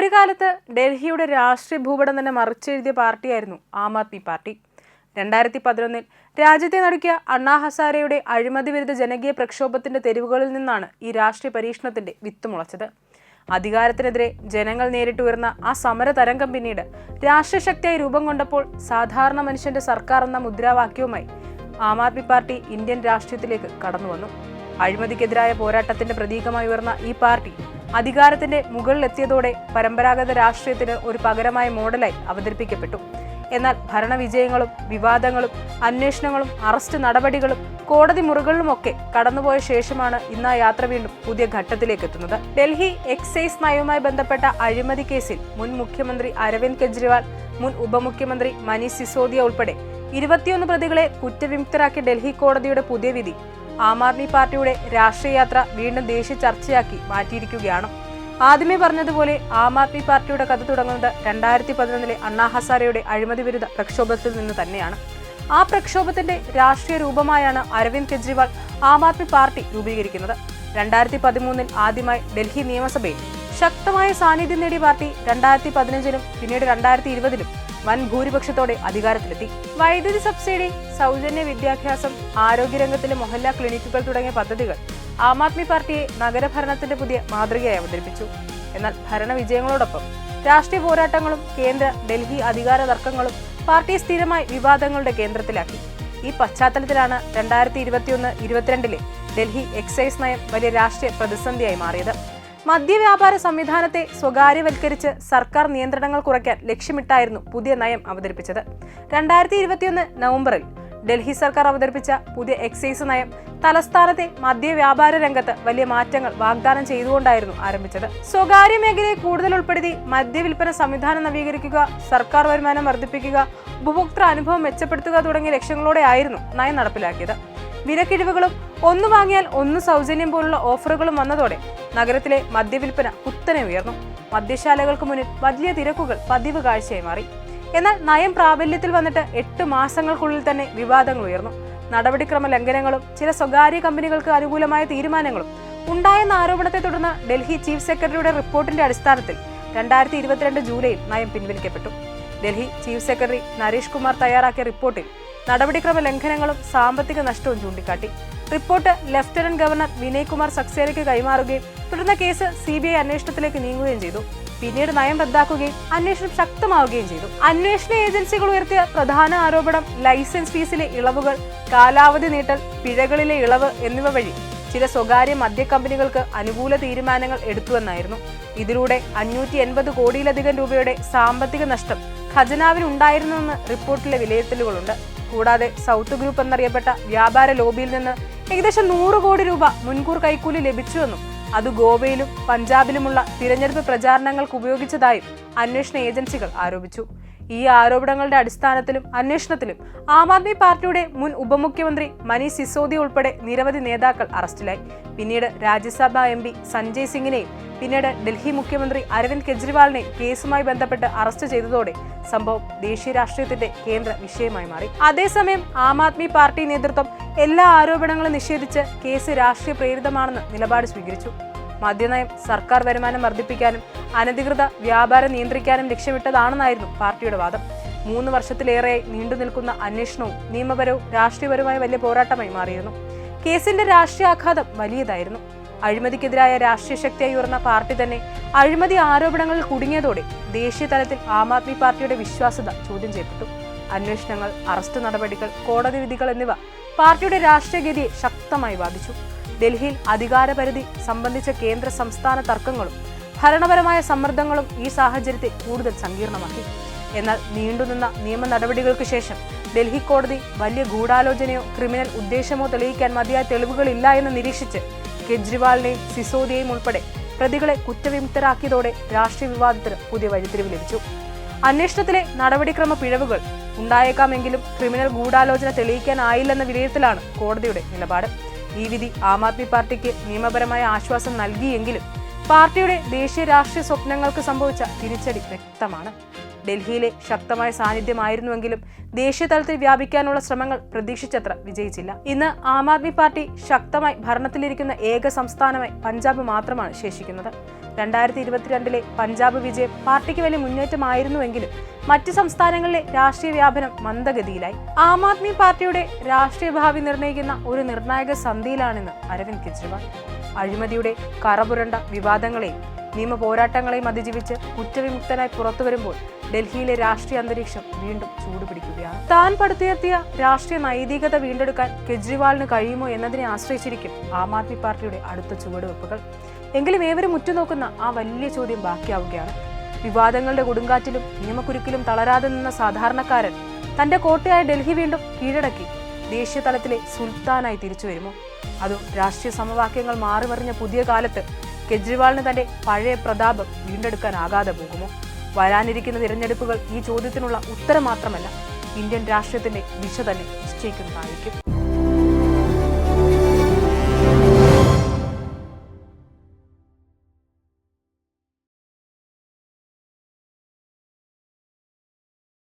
ഒരു കാലത്ത് ഡൽഹിയുടെ രാഷ്ട്രീയ ഭൂപടം തന്നെ മറിച്ചെഴുതിയ പാർട്ടിയായിരുന്നു ആം ആദ്മി പാർട്ടി. 2011 രാജ്യത്തെ നടുക്കിയ അണ്ണാ ഹസാരെയുടെ അഴിമതി വിരുദ്ധ ജനകീയ പ്രക്ഷോഭത്തിന്റെ തെരുവുകളിൽ നിന്നാണ് ഈ രാഷ്ട്രീയ പരീക്ഷണത്തിന്റെ വിത്ത് മുളച്ചത്. അധികാരത്തിനെതിരെ ജനങ്ങൾ നേരിട്ടുയർന്ന ആ സമര തരംഗം പിന്നീട് രാഷ്ട്രീയ ശക്തിയായി രൂപം കൊണ്ടപ്പോൾ സാധാരണ മനുഷ്യന്റെ സർക്കാർ എന്ന മുദ്രാവാക്യവുമായി ആം ആദ്മി പാർട്ടി ഇന്ത്യൻ രാഷ്ട്രീയത്തിലേക്ക് കടന്നുവന്നു. അഴിമതിക്കെതിരായ പോരാട്ടത്തിന്റെ പ്രതീകമായി ഉയർന്ന ഈ പാർട്ടി അധികാരത്തിന്റെ മുകളിലെത്തിയതോടെ പരമ്പരാഗത രാഷ്ട്രീയത്തിന് ഒരു പകരമായ മോഡലായി അവതരിപ്പിക്കപ്പെട്ടു. എന്നാൽ ഭരണവിജയങ്ങളും വിവാദങ്ങളും അന്വേഷണങ്ങളും അറസ്റ്റ് നടപടികളും കോടതി മുറികളിലുമൊക്കെ കടന്നുപോയ ശേഷമാണ് ഇന്ന് ആ യാത്ര വീണ്ടും പുതിയ ഘട്ടത്തിലേക്ക് എത്തുന്നത്. ഡൽഹി എക്സൈസ് നയവുമായി ബന്ധപ്പെട്ട അഴിമതി കേസിൽ മുൻ മുഖ്യമന്ത്രി അരവിന്ദ് കെജ്രിവാൾ, മുൻ ഉപമുഖ്യമന്ത്രി മനീഷ് സിസോദിയ ഉൾപ്പെടെ 21 പ്രതികളെ കുറ്റവിമുക്തരാക്കിയ ഡൽഹി കോടതിയുടെ പുതിയ വിധി ആം ആദ്മി പാർട്ടിയുടെ രാഷ്ട്രീയ യാത്ര വീണ്ടും ദേശീയ ചർച്ചയാക്കി മാറ്റിയിരിക്കുകയാണ്. ആദ്യമേ പറഞ്ഞതുപോലെ ആം ആദ്മി പാർട്ടിയുടെ കഥ തുടങ്ങുന്നത് 2011 അണ്ണാ ഹസാരെയുടെ അഴിമതി വിരുദ്ധ പ്രക്ഷോഭത്തിൽ നിന്ന് തന്നെയാണ്. ആ പ്രക്ഷോഭത്തിന്റെ രാഷ്ട്രീയ രൂപമായാണ് അരവിന്ദ് കെജ്രിവാൾ ആം ആദ്മി പാർട്ടി രൂപീകരിക്കുന്നത്. 2013 ആദ്യമായി ഡൽഹി നിയമസഭയിൽ ശക്തമായ സാന്നിധ്യം നേടിയ പാർട്ടി 2015 പിന്നീട് 2020 വൻ ഭൂരിപക്ഷത്തോടെ അധികാരത്തിലെത്തി. വൈദ്യുതി സബ്സിഡി, സൗജന്യ വിദ്യാഭ്യാസം, ആരോഗ്യരംഗത്തിലെ മൊഹല്ല ക്ലിനിക്കുകൾ തുടങ്ങിയ പദ്ധതികൾ ആം ആദ്മി പാർട്ടിയെ നഗരഭരണത്തിന്റെ പുതിയ മാതൃകയായി അവതരിപ്പിച്ചു. എന്നാൽ ഭരണവിജയങ്ങളോടൊപ്പം രാഷ്ട്രീയ പോരാട്ടങ്ങളും കേന്ദ്ര ഡൽഹി അധികാര തർക്കങ്ങളും പാർട്ടിയെ സ്ഥിരമായി വിവാദങ്ങളുടെ കേന്ദ്രത്തിലാക്കി. ഈ പശ്ചാത്തലത്തിലാണ് 2021-22 ഡൽഹി എക്സൈസ് നയം വലിയ രാഷ്ട്രീയ പ്രതിസന്ധിയായി മാറിയത്. മദ്യവ്യാപാര സംവിധാനത്തെ സ്വകാര്യവൽക്കരിച്ച് സർക്കാർ നിയന്ത്രണങ്ങൾ കുറയ്ക്കാൻ ലക്ഷ്യമിട്ടായിരുന്നു പുതിയ നയം അവതരിപ്പിച്ചത്. 2021 നവംബറിൽ ഡൽഹി സർക്കാർ അവതരിപ്പിച്ച പുതിയ എക്സൈസ് നയം തലസ്ഥാനത്തെ മദ്യവ്യാപാര രംഗത്ത് വലിയ മാറ്റങ്ങൾ വാഗ്ദാനം ചെയ്തുകൊണ്ടായിരുന്നു ആരംഭിച്ചത്. സ്വകാര്യ മേഖലയെ കൂടുതൽ ഉൾപ്പെടുത്തി മദ്യവിൽപ്പന സംവിധാനം നവീകരിക്കുക, സർക്കാർ വരുമാനം വർദ്ധിപ്പിക്കുക, ഉപഭോക്തൃ അനുഭവം മെച്ചപ്പെടുത്തുക തുടങ്ങിയ ലക്ഷ്യങ്ങളോടെ ആയിരുന്നു നയം നടപ്പിലാക്കിയത്. വിലക്കിഴിവുകളും ഒന്ന് വാങ്ങിയാൽ ഒന്ന് സൗജന്യം പോലുള്ള ഓഫറുകളും വന്നതോടെ നഗരത്തിലെ മദ്യവിൽപ്പന കുത്തനെ ഉയർന്നു. മദ്യശാലകൾക്ക് മുന്നിൽ വലിയ തിരക്കുകൾ പതിവ് കാഴ്ചയായി മാറി. എന്നാൽ നയം പ്രാബല്യത്തിൽ വന്നിട്ട് 8 മാസങ്ങൾക്കുള്ളിൽ തന്നെ വിവാദങ്ങൾ ഉയർന്നു. നടപടിക്രമ ലംഘനങ്ങളും ചില സ്വകാര്യ കമ്പനികൾക്ക് അനുകൂലമായ തീരുമാനങ്ങളും ഉണ്ടായെന്ന ആരോപണത്തെ തുടർന്ന് ഡൽഹി ചീഫ് സെക്രട്ടറിയുടെ റിപ്പോർട്ടിന്റെ അടിസ്ഥാനത്തിൽ 2022 ജൂലൈയിൽ നയം പിൻവലിക്കപ്പെട്ടു. ഡൽഹി ചീഫ് സെക്രട്ടറി നരേഷ് കുമാർ തയ്യാറാക്കിയ റിപ്പോർട്ടിൽ നടപടിക്രമ ലംഘനങ്ങളും സാമ്പത്തിക നഷ്ടവും ചൂണ്ടിക്കാട്ടി. Report lieutenant governor Vinay Kumar സക്സേനയ്ക്ക് കൈമാറുകയും തുടർന്ന് കേസ് CBI അന്വേഷണത്തിലേക്ക് നീങ്ങുകയും ചെയ്തു. പിന്നീട് നയം റദ്ദാക്കുകയും അന്വേഷണം ശക്തമാവുകയും ചെയ്തു. അന്വേഷണ ഏജൻസികൾ ഉയർത്തിയ പ്രധാന ആരോപണം ലൈസൻസ് ഫീസിലെ ഇളവുകൾ, കാലാവധി നീട്ടൽ, പിഴകളിലെ ഇളവ് എന്നിവ വഴി ചില സ്വകാര്യ മദ്യ കമ്പനികൾക്ക് അനുകൂല തീരുമാനങ്ങൾ എടുത്തുവെന്നായിരുന്നു. ഇതിലൂടെ 580 കോടിയിലധികം രൂപയുടെ സാമ്പത്തിക നഷ്ടം ഖജനാവിനുണ്ടായിരുന്നുവെന്ന് റിപ്പോർട്ടിലെ വിലയിരുത്തലുകളുണ്ട്. കൂടാതെ സൗത്ത് ഗ്രൂപ്പ് എന്നറിയപ്പെട്ട വ്യാപാര ലോബിയിൽ നിന്ന് ഏകദേശം 100 കോടി രൂപ മുൻകൂർ കൈക്കൂലി ലഭിച്ചുവെന്നും അത് ഗോവയിലും പഞ്ചാബിലുമുള്ള തിരഞ്ഞെടുപ്പ് പ്രചാരണങ്ങൾക്ക് ഉപയോഗിച്ചതായും അന്വേഷണ ഏജൻസികൾ ആരോപിച്ചു. ഈ ആരോപണങ്ങളുടെ അടിസ്ഥാനത്തിലും അന്വേഷണത്തിലും ആം ആദ്മി പാർട്ടിയുടെ മുൻ ഉപമുഖ്യമന്ത്രി മനീഷ് സിസോദിയ ഉൾപ്പെടെ നിരവധി നേതാക്കൾ അറസ്റ്റിലായി. പിന്നീട് രാജ്യസഭാ MP സഞ്ജയ് സിംഗിനെയും പിന്നീട് ഡൽഹി മുഖ്യമന്ത്രി അരവിന്ദ് കെജ്രിവാളിനെ കേസുമായി ബന്ധപ്പെട്ട് അറസ്റ്റ് ചെയ്തതോടെ സംഭവം ദേശീയ രാഷ്ട്രീയത്തിന്റെ കേന്ദ്ര വിഷയമായി മാറി. അതേസമയം ആം ആദ്മി പാർട്ടി നേതൃത്വം എല്ലാ ആരോപണങ്ങളും നിഷേധിച്ച് കേസ് രാഷ്ട്രീയ പ്രേരിതമാണെന്ന് നിലപാട് സ്വീകരിച്ചു. മദ്യനയം സർക്കാർ വരുമാനം വർദ്ധിപ്പിക്കാനും അനധികൃത വ്യാപാരം നിയന്ത്രിക്കാനും ലക്ഷ്യമിട്ടതാണെന്നായിരുന്നു പാർട്ടിയുടെ വാദം. 3 വർഷത്തിലേറെയായി നീണ്ടു നിൽക്കുന്ന അന്വേഷണവും നിയമപരവും രാഷ്ട്രീയപരമായ വലിയ പോരാട്ടമായി മാറിയിരുന്നു. കേസിന്റെ രാഷ്ട്രീയാഘാതം വലിയതായിരുന്നു. അഴിമതിക്കെതിരായ രാഷ്ട്രീയ ശക്തിയായി ഉയർന്ന പാർട്ടി തന്നെ അഴിമതി ആരോപണങ്ങളിൽ കുടുങ്ങിയതോടെ ദേശീയ തലത്തിൽ ആം ആദ്മി പാർട്ടിയുടെ വിശ്വാസ്യത ചോദ്യം ചെയ്യപ്പെട്ടു. അന്വേഷണങ്ങൾ, അറസ്റ്റ് നടപടികൾ, കോടതി വിധികൾ എന്നിവ പാർട്ടിയുടെ രാഷ്ട്രീയഗതിയെ ശക്തമായി ബാധിച്ചു. ഡൽഹിയിൽ അധികാരപരിധി സംബന്ധിച്ച കേന്ദ്ര സംസ്ഥാന തർക്കങ്ങളും ഭരണപരമായ സമ്മർദ്ദങ്ങളും ഈ സാഹചര്യത്തെ കൂടുതൽ സങ്കീർണമാക്കി. എന്നാൽ നീണ്ടുനിന്ന നിയമ നടപടികൾക്ക് ശേഷം ഡൽഹി കോടതി വലിയ ഗൂഢാലോചനയോ ക്രിമിനൽ ഉദ്ദേശമോ തെളിയിക്കാൻ മതിയായ തെളിവുകളില്ല എന്ന് നിരീക്ഷിച്ച് കെജ്രിവാളിനെയും സിസോദിയയും ഉൾപ്പെടെ പ്രതികളെ കുറ്റവിമുക്തരാക്കിയതോടെ രാഷ്ട്രീയ വിവാദത്തിന് പുതിയ വഴിത്തിരിവ് ലഭിച്ചു. അന്വേഷണത്തിലെ നടപടിക്രമ പിഴവുകൾ ഉണ്ടായേക്കാമെങ്കിലും ക്രിമിനൽ ഗൂഢാലോചന തെളിയിക്കാനായില്ലെന്ന വിലയിരുത്തലാണ് കോടതിയുടെ നിലപാട്. ഈ വിധി ആം ആദ്മി പാർട്ടിക്ക് നിയമപരമായ ആശ്വാസം നൽകിയെങ്കിലും പാർട്ടിയുടെ ദേശീയ രാഷ്ട്രീയ സ്വപ്നങ്ങൾക്ക് സംഭവിച്ച തിരിച്ചടി വ്യക്തമാണ്. ഡൽഹിയിലെ ശക്തമായ സാന്നിധ്യമായിരുന്നുവെങ്കിലും ദേശീയ തലത്തിൽ വ്യാപിക്കാനുള്ള ശ്രമങ്ങൾ പ്രതീക്ഷിച്ചത്ര വിജയിച്ചില്ല. ഇന്ന് ആം ആദ്മി പാർട്ടി ശക്തമായി ഭരണത്തിലിരിക്കുന്ന ഏക സംസ്ഥാനമായി പഞ്ചാബ് മാത്രമാണ് ശേഷിക്കുന്നത്. 2022 പഞ്ചാബ് വിജയം പാർട്ടിക്ക് വലിയ മുന്നേറ്റമായിരുന്നുവെങ്കിലും മറ്റ് സംസ്ഥാനങ്ങളിലെ രാഷ്ട്രീയ വ്യാപനം മന്ദഗതിയിലായി. ആം ആദ്മി പാർട്ടിയുടെ രാഷ്ട്രീയ ഭാവി നിർണ്ണയിക്കുന്ന ഒരു നിർണായക സന്ധിയിലാണെന്ന് അരവിന്ദ് കെജ്രിവാൾ. അഴിമതിയുടെ കറപുരണ്ട വിവാദങ്ങളെയും നിയമ പോരാട്ടങ്ങളെയും അതിജീവിച്ച് കുറ്റവിമുക്തനായി പുറത്തു വരുമ്പോൾ ഡൽഹിയിലെ രാഷ്ട്രീയ അന്തരീക്ഷം വീണ്ടും ചൂടുപിടിക്കുകയാണ്. താൻ പടുത്തുയർത്തിയ രാഷ്ട്രീയ നൈതികത വീണ്ടെടുക്കാൻ കെജ്രിവാളിന് കഴിയുമോ എന്നതിനെ ആശ്രയിച്ചിരിക്കും ആം ആദ്മി പാർട്ടിയുടെ അടുത്ത ചുവടുവെപ്പുകൾ. എങ്കിലും ഏവരും ഉറ്റുനോക്കുന്ന ആ വലിയ ചോദ്യം ബാക്കിയാവുകയാണ്. വിവാദങ്ങളുടെ കൊടുങ്കാറ്റിലും നിയമക്കുരുക്കിലും തളരാതെ നിന്ന സാധാരണക്കാരൻ തന്റെ കോട്ടയായ ഡൽഹി വീണ്ടും കീഴടക്കി ദേശീയ തലത്തിലെ സുൽത്താനായി തിരിച്ചു വരുമോ? അതോ രാഷ്ട്രീയ സമവാക്യങ്ങൾ മാറിമറിഞ്ഞ പുതിയ കാലത്ത് കെജ്രിവാളിന് തന്റെ പഴയ പ്രതാപം വീണ്ടെടുക്കാനാകാതെ പോകുമോ? വരാനിരിക്കുന്ന തിരഞ്ഞെടുപ്പുകൾ ഈ ചോദ്യത്തിനുള്ള ഉത്തരം മാത്രമല്ല, ഇന്ത്യൻ രാഷ്ട്രീയത്തിന്റെ ദിശ തന്നെ നിശ്ചയിക്കുന്നതായിരിക്കും.